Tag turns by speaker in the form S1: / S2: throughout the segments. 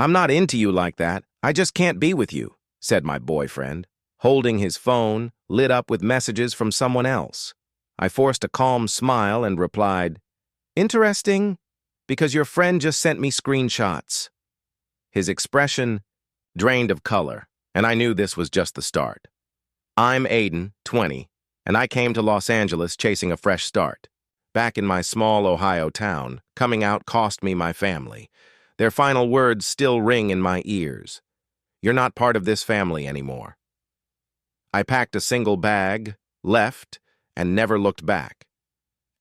S1: "I'm not into you like that. I just can't be with you," said my boyfriend, holding his phone, lit up with messages from someone else. I forced a calm smile and replied, "Interesting, because your friend just sent me screenshots." His expression drained of color, and I knew this was just the start. I'm Aiden, 20, and I came to Los Angeles chasing a fresh start. Back in my small Ohio town, coming out cost me my family. Their final words still ring in my ears. "You're not part of this family anymore." I packed a single bag, left, and never looked back.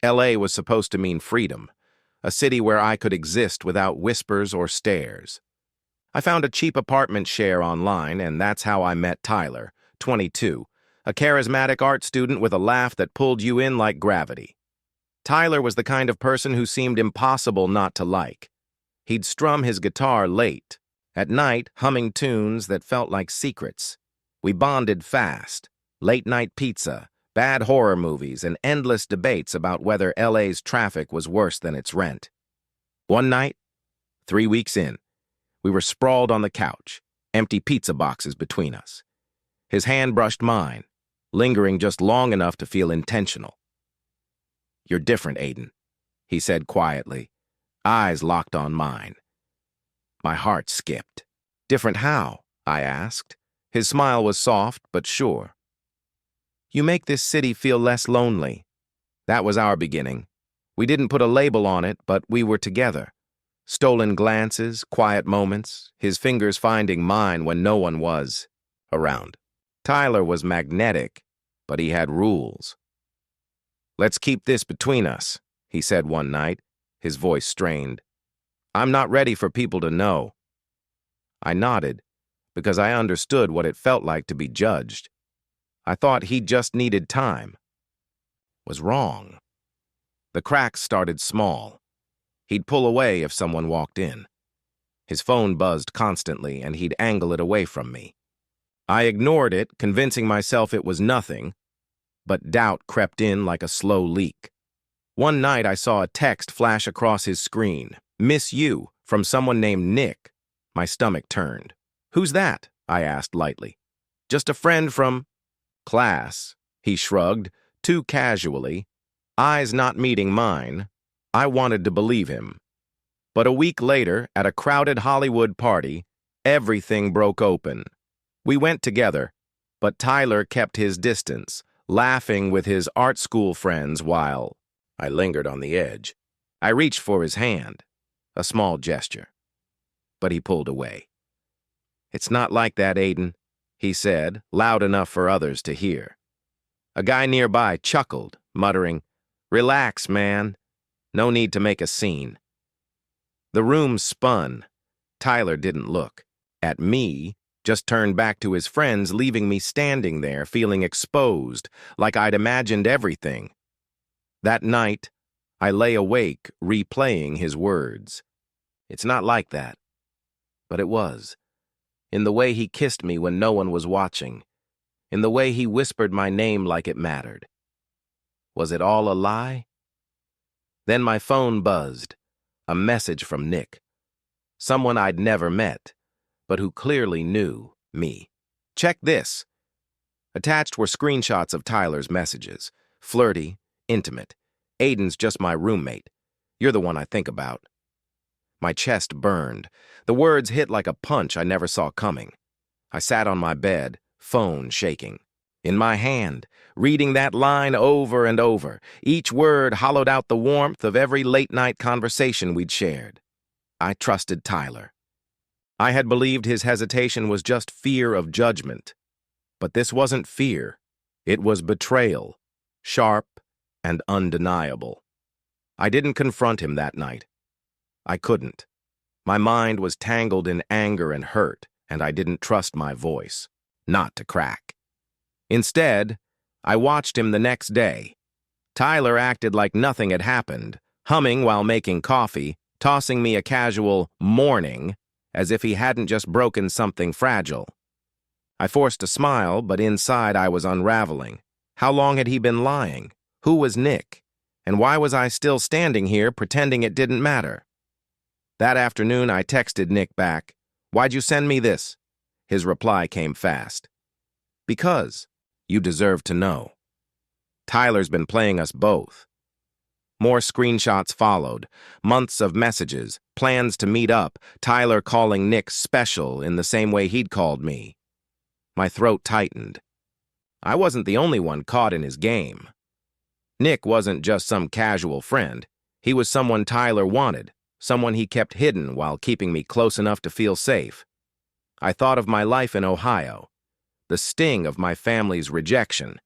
S1: LA was supposed to mean freedom, a city where I could exist without whispers or stares. I found a cheap apartment share online, and that's how I met Tyler, 22, a charismatic art student with a laugh that pulled you in like gravity. Tyler was the kind of person who seemed impossible not to like. He'd strum his guitar late, at night humming tunes that felt like secrets. We bonded fast, late-night pizza, bad horror movies, and endless debates about whether LA's traffic was worse than its rent. One night, 3 weeks in, we were sprawled on the couch, empty pizza boxes between us. His hand brushed mine, lingering just long enough to feel intentional. "You're different, Aiden," he said quietly, eyes locked on mine. My heart skipped. "Different how?" I asked. His smile was soft but sure. "You make this city feel less lonely." That was our beginning. We didn't put a label on it, but we were together. Stolen glances, quiet moments, his fingers finding mine when no one was around. Tyler was magnetic, but he had rules. "Let's keep this between us," he said one night, his voice strained. "I'm not ready for people to know." I nodded, because I understood what it felt like to be judged. I thought he just needed time. Was wrong. The cracks started small. He'd pull away if someone walked in. His phone buzzed constantly, and he'd angle it away from me. I ignored it, convincing myself it was nothing, but doubt crept in like a slow leak. One night I saw a text flash across his screen, "Miss you," from someone named Nick. My stomach turned. "Who's that?" I asked lightly. "Just a friend from class," he shrugged, too casually, eyes not meeting mine. I wanted to believe him. But a week later, at a crowded Hollywood party, everything broke open. We went together, but Tyler kept his distance, laughing with his art school friends while I lingered on the edge. I reached for his hand, a small gesture, but he pulled away. "It's not like that, Aiden," he said, loud enough for others to hear. A guy nearby chuckled, muttering, "Relax, man. No need to make a scene." The room spun. Tyler didn't look at me, just turned back to his friends, leaving me standing there, feeling exposed, like I'd imagined everything. That night, I lay awake, replaying his words. It's not like that. But it was. In the way he kissed me when no one was watching. In the way he whispered my name like it mattered. Was it all a lie? Then my phone buzzed. A message from Nick. Someone I'd never met, but who clearly knew me. "Check this." Attached were screenshots of Tyler's messages. Flirty, intimate. "Aiden's just my roommate. You're the one I think about." My chest burned. The words hit like a punch I never saw coming. I sat on my bed, phone shaking. In my hand, reading that line over and over. Each word hollowed out the warmth of every late-night conversation we'd shared. I trusted Tyler. I had believed his hesitation was just fear of judgment. But this wasn't fear. It was betrayal, sharp and undeniable. I didn't confront him that night. I couldn't. My mind was tangled in anger and hurt, and I didn't trust my voice, not to crack. Instead, I watched him the next day. Tyler acted like nothing had happened, humming while making coffee, tossing me a casual morning, as if he hadn't just broken something fragile. I forced a smile, but inside I was unraveling. How long had he been lying? Who was Nick? And why was I still standing here pretending it didn't matter? That afternoon, I texted Nick back, Why'd you send me this? His reply came fast. Because you deserve to know. Tyler's been playing us both. More screenshots followed, months of messages, plans to meet up, Tyler calling Nick special in the same way he'd called me. My throat tightened. I wasn't the only one caught in his game. Nick wasn't just some casual friend. He was someone Tyler wanted, someone he kept hidden while keeping me close enough to feel safe. I thought of my life in Ohio, the sting of my family's rejection,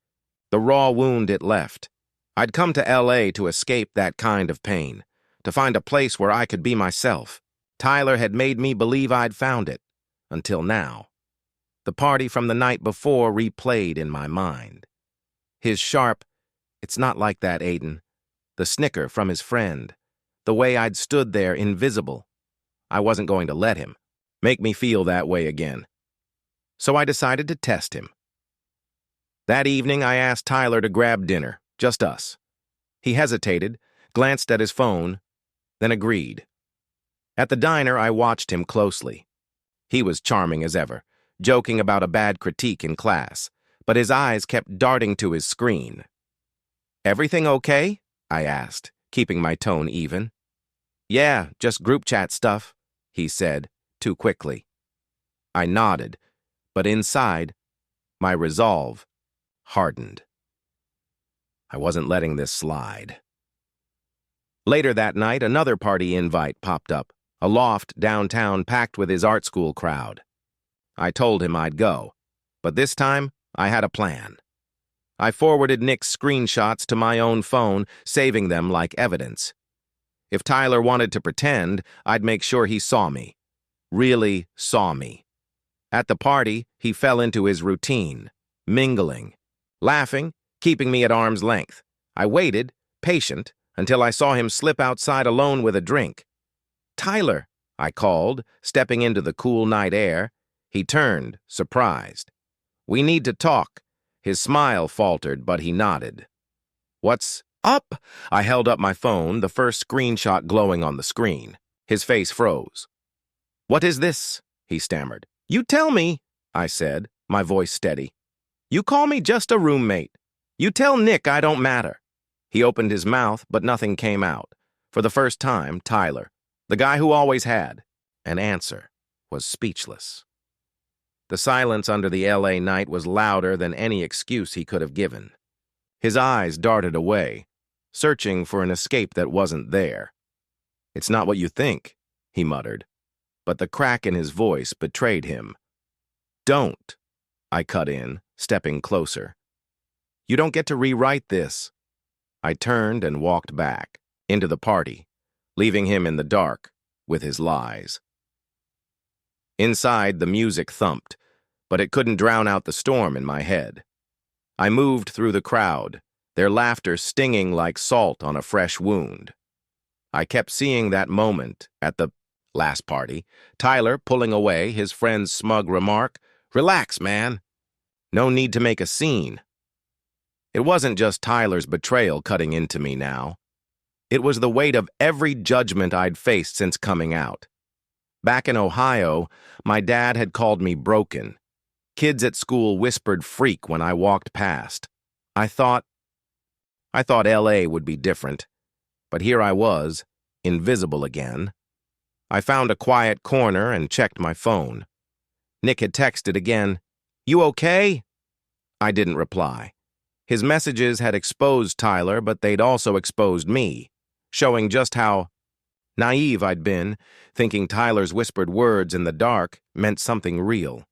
S1: the raw wound it left. I'd come to LA to escape that kind of pain, to find a place where I could be myself. Tyler had made me believe I'd found it, until now. The party from the night before replayed in my mind. His sharp, "It's not like that, Aiden," the snicker from his friend, the way I'd stood there invisible. I wasn't going to let him make me feel that way again. So I decided to test him. That evening, I asked Tyler to grab dinner, just us. He hesitated, glanced at his phone, then agreed. At the diner, I watched him closely. He was charming as ever, joking about a bad critique in class, but his eyes kept darting to his screen. "Everything okay?" I asked, keeping my tone even. "Yeah, just group chat stuff," he said, too quickly. I nodded, but inside, my resolve hardened. I wasn't letting this slide. Later that night, another party invite popped up, a loft downtown packed with his art school crowd. I told him I'd go, but this time I had a plan. I forwarded Nick's screenshots to my own phone, saving them like evidence. If Tyler wanted to pretend, I'd make sure he saw me. Really saw me. At the party, he fell into his routine, mingling, laughing, keeping me at arm's length. I waited, patient, until I saw him slip outside alone with a drink. "Tyler," I called, stepping into the cool night air. He turned, surprised. "We need to talk." His smile faltered, but he nodded. "What's up?" I held up my phone, the first screenshot glowing on the screen. His face froze. "What is this?" he stammered. "You tell me," I said, my voice steady. "You call me just a roommate. You tell Nick I don't matter." He opened his mouth, but nothing came out. For the first time, Tyler, the guy who always had an answer, was speechless. The silence under the LA night was louder than any excuse he could have given. His eyes darted away, searching for an escape that wasn't there. "It's not what you think," he muttered, but the crack in his voice betrayed him. "Don't," I cut in, stepping closer. "You don't get to rewrite this." I turned and walked back, into the party, leaving him in the dark with his lies. Inside, the music thumped, but it couldn't drown out the storm in my head. I moved through the crowd, their laughter stinging like salt on a fresh wound. I kept seeing that moment at the last party, Tyler pulling away, his friend's smug remark, "Relax, man. No need to make a scene." It wasn't just Tyler's betrayal cutting into me now. It was the weight of every judgment I'd faced since coming out. Back in Ohio, my dad had called me broken. Kids at school whispered freak when I walked past. I thought LA would be different, but here I was, invisible again. I found a quiet corner and checked my phone. Nick had texted again, "You okay?" I didn't reply. His messages had exposed Tyler, but they'd also exposed me, showing just how naive I'd been, thinking Tyler's whispered words in the dark meant something real.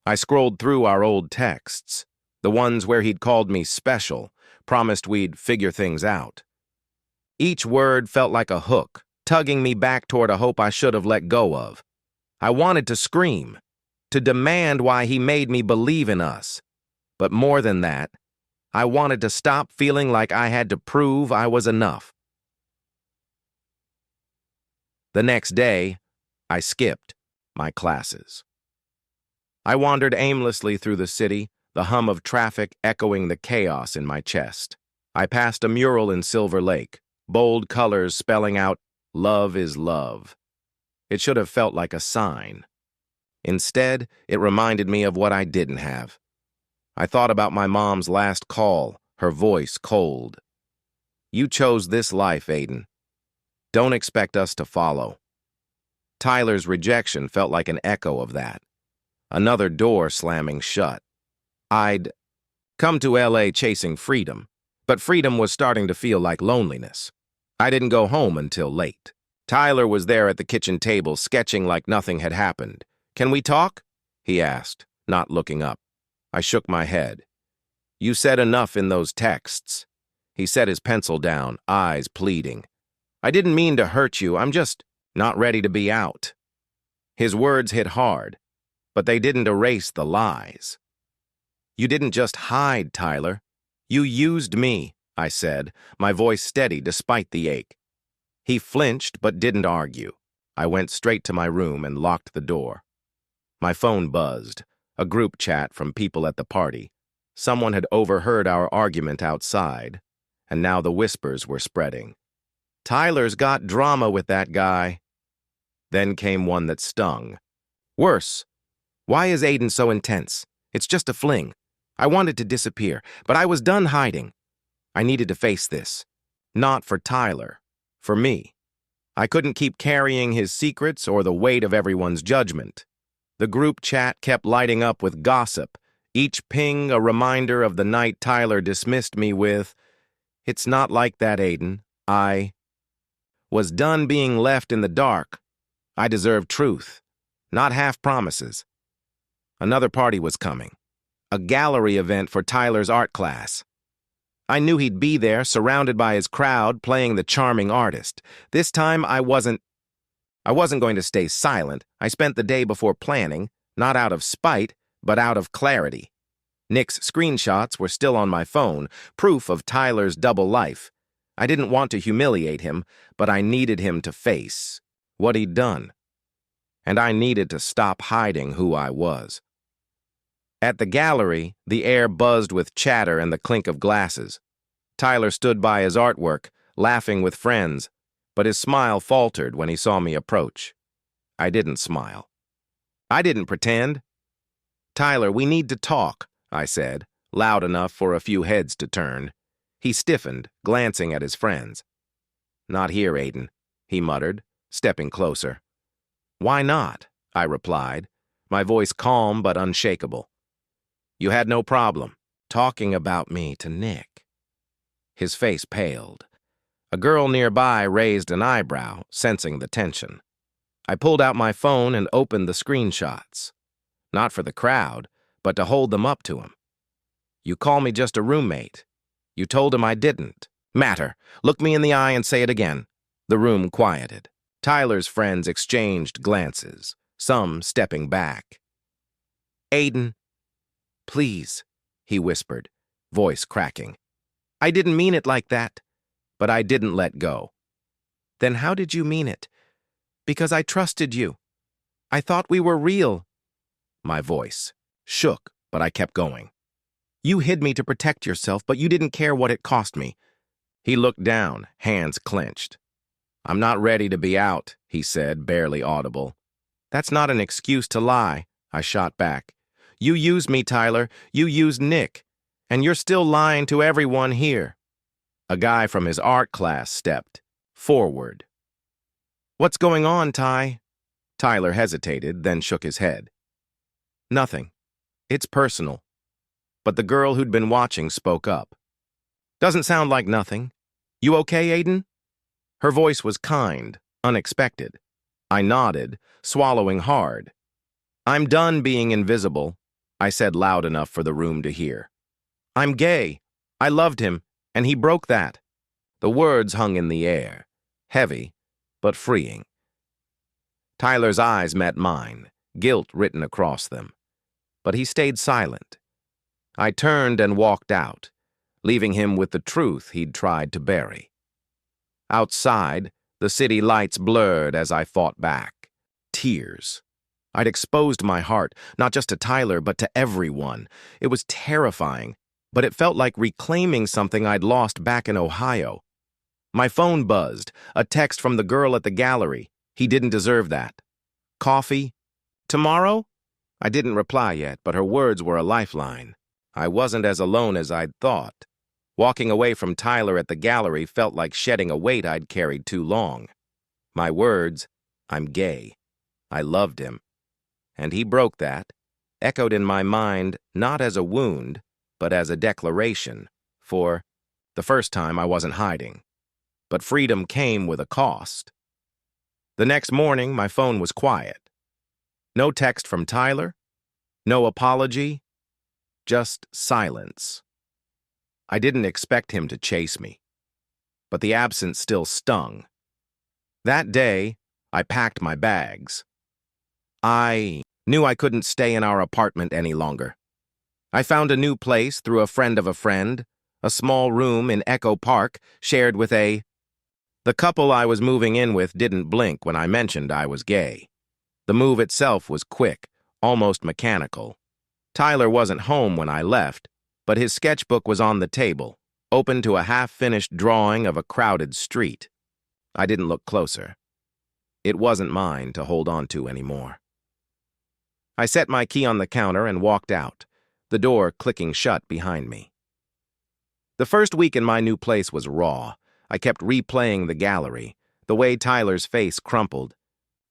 S1: I scrolled through our old texts, the ones where he'd called me special, promised we'd figure things out. Each word felt like a hook, tugging me back toward a hope I should have let go of. I wanted to scream, to demand why he made me believe in us. But more than that, I wanted to stop feeling like I had to prove I was enough. The next day, I skipped my classes. I wandered aimlessly through the city, the hum of traffic echoing the chaos in my chest. I passed a mural in Silver Lake, bold colors spelling out, "Love is love." It should have felt like a sign. Instead, it reminded me of what I didn't have. I thought about my mom's last call, her voice cold. You chose this life, Aiden. Don't expect us to follow. Tyler's rejection felt like an echo of that. Another door slamming shut. I'd come to LA chasing freedom, but freedom was starting to feel like loneliness. I didn't go home until late. Tyler was there at the kitchen table, sketching like nothing had happened. "Can we talk?" he asked, not looking up. I shook my head. "You said enough in those texts." He set his pencil down, eyes pleading. "I didn't mean to hurt you, I'm just not ready to be out." His words hit hard, but they didn't erase the lies. "You didn't just hide, Tyler. You used me," I said, my voice steady despite the ache. He flinched but didn't argue. I went straight to my room and locked the door. My phone buzzed, a group chat from people at the party. Someone had overheard our argument outside, and now the whispers were spreading. "Tyler's got drama with that guy." Then came one that stung. "Worse. Why is Aiden so intense? It's just a fling. I wanted to disappear, but I was done hiding. I needed to face this. Not for Tyler, for me. I couldn't keep carrying his secrets or the weight of everyone's judgment." The group chat kept lighting up with gossip, each ping a reminder of the night Tyler dismissed me with, "It's not like that, Aiden. I was done being left in the dark. I deserved truth, not half promises." Another party was coming, a gallery event for Tyler's art class. I knew he'd be there, surrounded by his crowd, playing the charming artist. This time, I wasn't going to stay silent. I spent the day before planning, not out of spite, but out of clarity. Nick's screenshots were still on my phone, proof of Tyler's double life. I didn't want to humiliate him, but I needed him to face what he'd done. And I needed to stop hiding who I was. At the gallery, the air buzzed with chatter and the clink of glasses. Tyler stood by his artwork, laughing with friends, but his smile faltered when he saw me approach. I didn't smile. I didn't pretend. "Tyler, we need to talk," I said, loud enough for a few heads to turn. He stiffened, glancing at his friends. "Not here, Aiden," he muttered, stepping closer. "Why not?" I replied, my voice calm but unshakable. "You had no problem talking about me to Nick." His face paled. A girl nearby raised an eyebrow, sensing the tension. I pulled out my phone and opened the screenshots. Not for the crowd, but to hold them up to him. "You call me just a roommate. You told him I didn't matter. Look me in the eye and say it again." The room quieted. Tyler's friends exchanged glances, some stepping back. "Aiden, please," he whispered, voice cracking. "I didn't mean it like that." But I didn't let go. "Then how did you mean it?" "Because I trusted you. I thought we were real." My voice shook, but I kept going. "You hid me to protect yourself, but you didn't care what it cost me." He looked down, hands clenched. "I'm not ready to be out," he said, barely audible. "That's not an excuse to lie," I shot back. "You used me, Tyler. You used Nick. And you're still lying to everyone here." A guy from his art class stepped forward. "What's going on, Ty?" Tyler hesitated, then shook his head. "Nothing. It's personal." But the girl who'd been watching spoke up. "Doesn't sound like nothing. You okay, Aiden?" Her voice was kind, unexpected. I nodded, swallowing hard. "I'm done being invisible," I said loud enough for the room to hear. "I'm gay. I loved him, and he broke that." The words hung in the air, heavy, but freeing. Tyler's eyes met mine, guilt written across them. But he stayed silent. I turned and walked out, leaving him with the truth he'd tried to bury. Outside, the city lights blurred as I fought back. Tears. I'd exposed my heart, not just to Tyler, but to everyone. It was terrifying, but it felt like reclaiming something I'd lost back in Ohio. My phone buzzed, a text from the girl at the gallery. He didn't deserve that. "Coffee? Tomorrow?" I didn't reply yet, but her words were a lifeline. I wasn't as alone as I'd thought. Walking away from Tyler at the gallery felt like shedding a weight I'd carried too long. My words, "I'm gay," I loved him. And he broke that, echoed in my mind not as a wound, but as a declaration. For the first time, I wasn't hiding. But freedom came with a cost. The next morning, my phone was quiet. No text from Tyler, no apology, just silence. I didn't expect him to chase me, but the absence still stung. That day, I packed my bags. I knew I couldn't stay in our apartment any longer. I found a new place through a friend of a friend, a small room in Echo Park shared with The couple I was moving in with didn't blink when I mentioned I was gay. The move itself was quick, almost mechanical. Tyler wasn't home when I left, but his sketchbook was on the table, open to a half-finished drawing of a crowded street. I didn't look closer. It wasn't mine to hold on to anymore. I set my key on the counter and walked out, the door clicking shut behind me. The first week in my new place was raw. I kept replaying the gallery, the way Tyler's face crumpled,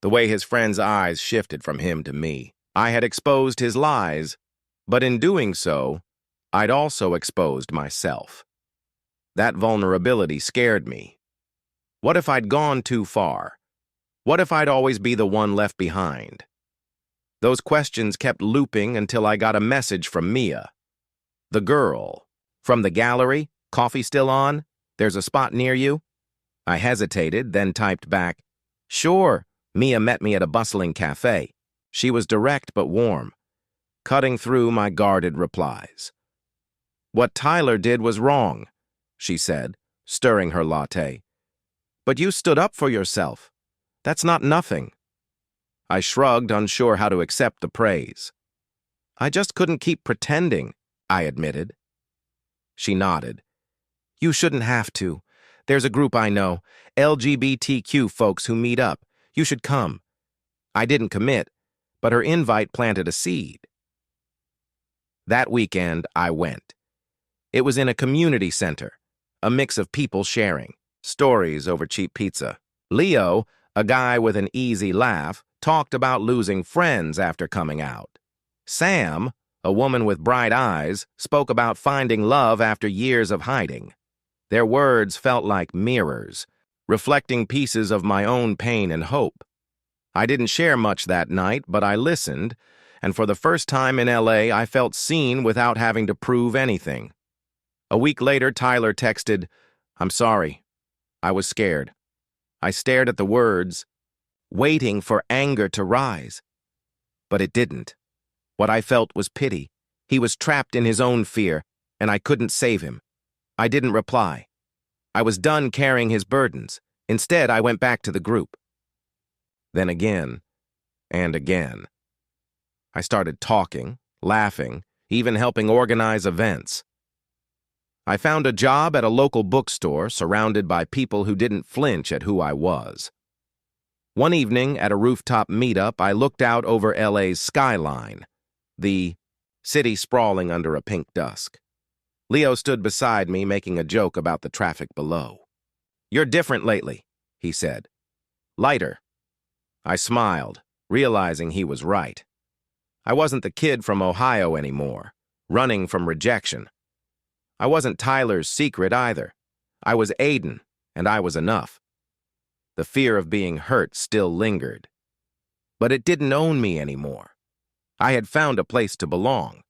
S1: the way his friends' eyes shifted from him to me. I had exposed his lies, but in doing so, I'd also exposed myself. That vulnerability scared me. What if I'd gone too far? What if I'd always be the one left behind? Those questions kept looping until I got a message from Mia. The girl. From the gallery, "Coffee still on? There's a spot near you?" I hesitated, then typed back, "Sure." Mia met me at a bustling cafe. She was direct but warm, cutting through my guarded replies. "What Tyler did was wrong," she said, stirring her latte. "But you stood up for yourself. That's not nothing." I shrugged, unsure how to accept the praise. "I just couldn't keep pretending," I admitted. She nodded. "You shouldn't have to. There's a group I know, LGBTQ folks who meet up. You should come." I didn't commit, but her invite planted a seed. That weekend, I went. It was in a community center, a mix of people sharing stories over cheap pizza. Leo, a guy with an easy laugh, talked about losing friends after coming out. Sam, a woman with bright eyes, spoke about finding love after years of hiding. Their words felt like mirrors, reflecting pieces of my own pain and hope. I didn't share much that night, but I listened, and for the first time in LA, I felt seen without having to prove anything. A week later, Tyler texted, "I'm sorry. I was scared." I stared at the words, waiting for anger to rise. But it didn't. What I felt was pity. He was trapped in his own fear, and I couldn't save him. I didn't reply. I was done carrying his burdens. Instead, I went back to the group. Then again, and again. I started talking, laughing, even helping organize events. I found a job at a local bookstore surrounded by people who didn't flinch at who I was. One evening at a rooftop meetup, I looked out over LA's skyline, the city sprawling under a pink dusk. Leo stood beside me, making a joke about the traffic below. "You're different lately," he said. "Lighter." I smiled, realizing he was right. I wasn't the kid from Ohio anymore, running from rejection. I wasn't Tyler's secret either. I was Aiden, and I was enough. The fear of being hurt still lingered. But it didn't own me anymore. I had found a place to belong.